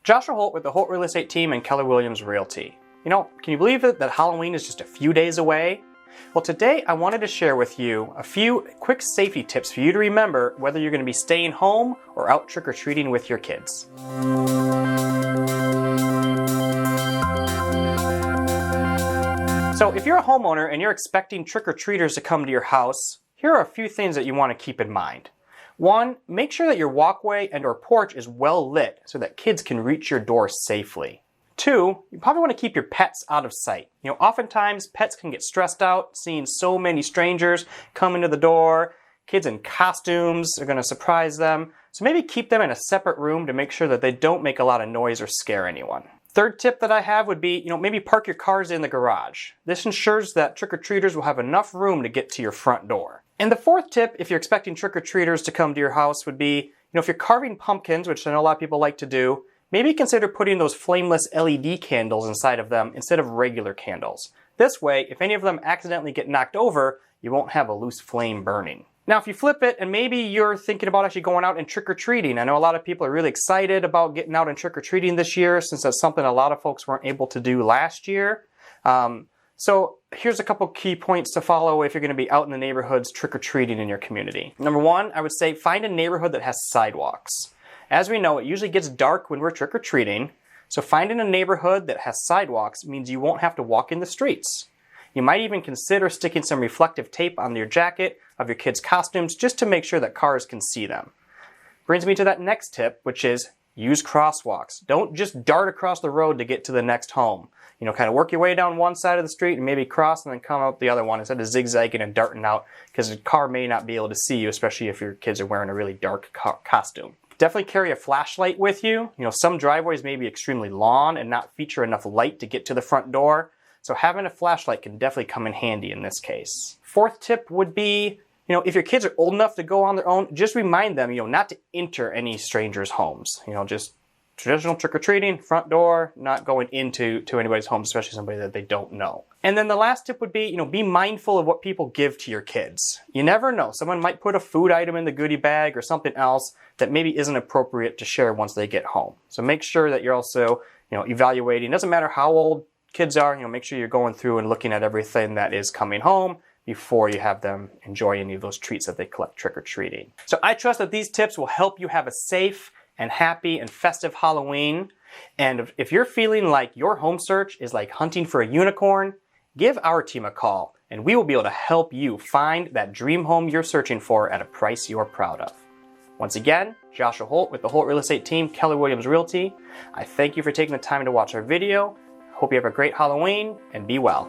Joshua Holt with the Holt Real Estate Team and Keller Williams Realty. You know, can you believe it that Halloween is just a few days away? Well, today I wanted to share with you a few quick safety tips for you to remember whether you're going to be staying home or out trick-or-treating with your kids. So if you're a homeowner and you're expecting trick-or-treaters to come to your house, here are a few things that you want to keep in mind. 1, make sure that your walkway and or porch is well lit so that kids can reach your door safely. 2, you probably want to keep your pets out of sight. You know, oftentimes pets can get stressed out seeing so many strangers come into the door. Kids in costumes are going to surprise them. So maybe keep them in a separate room to make sure that they don't make a lot of noise or scare anyone. 3rd tip that I have would be, maybe park your cars in the garage. This ensures that trick-or-treaters will have enough room to get to your front door. And the 4th tip, if you're expecting trick-or-treaters to come to your house, would be, if you're carving pumpkins, which I know a lot of people like to do, maybe consider putting those flameless LED candles inside of them instead of regular candles. This way, if any of them accidentally get knocked over, you won't have a loose flame burning. Now, if you flip it and maybe you're thinking about actually going out and trick-or-treating, I know a lot of people are really excited about getting out and trick-or-treating this year since that's something a lot of folks weren't able to do last year. So here's a couple key points to follow if you're going to be out in the neighborhoods trick-or-treating in your community. Number 1, I would say find a neighborhood that has sidewalks. As we know, it usually gets dark when we're trick-or-treating, so finding a neighborhood that has sidewalks means you won't have to walk in the streets. You might even consider sticking some reflective tape on your jacket of your kids' costumes just to make sure that cars can see them. Brings me to that next tip, which is use crosswalks. Don't just dart across the road to get to the next home. Kind of work your way down one side of the street and maybe cross and then come out the other one instead of zigzagging and darting out because the car may not be able to see you, especially if your kids are wearing a really dark costume. Definitely carry a flashlight with you. Some driveways may be extremely long and not feature enough light to get to the front door. So having a flashlight can definitely come in handy in this case. 4th tip would be, if your kids are old enough to go on their own, just remind them, not to enter any strangers' homes. Just traditional trick-or-treating, front door, not going into anybody's home, especially somebody that they don't know. And then the last tip would be, be mindful of what people give to your kids. You never know. Someone might put a food item in the goodie bag or something else that maybe isn't appropriate to share once they get home. So make sure that you're also, evaluating. It doesn't matter how old kids are, make sure you're going through and looking at everything that is coming home before you have them enjoy any of those treats that they collect trick-or-treating. So I trust that these tips will help you have a safe and happy and festive Halloween. And if you're feeling like your home search is like hunting for a unicorn, give our team a call and we will be able to help you find that dream home you're searching for at a price you're proud of. Once again, Joshua Holt with the Holt Real Estate Team, Keller Williams Realty. I thank you for taking the time to watch our video. Hope you have a great Halloween and be well.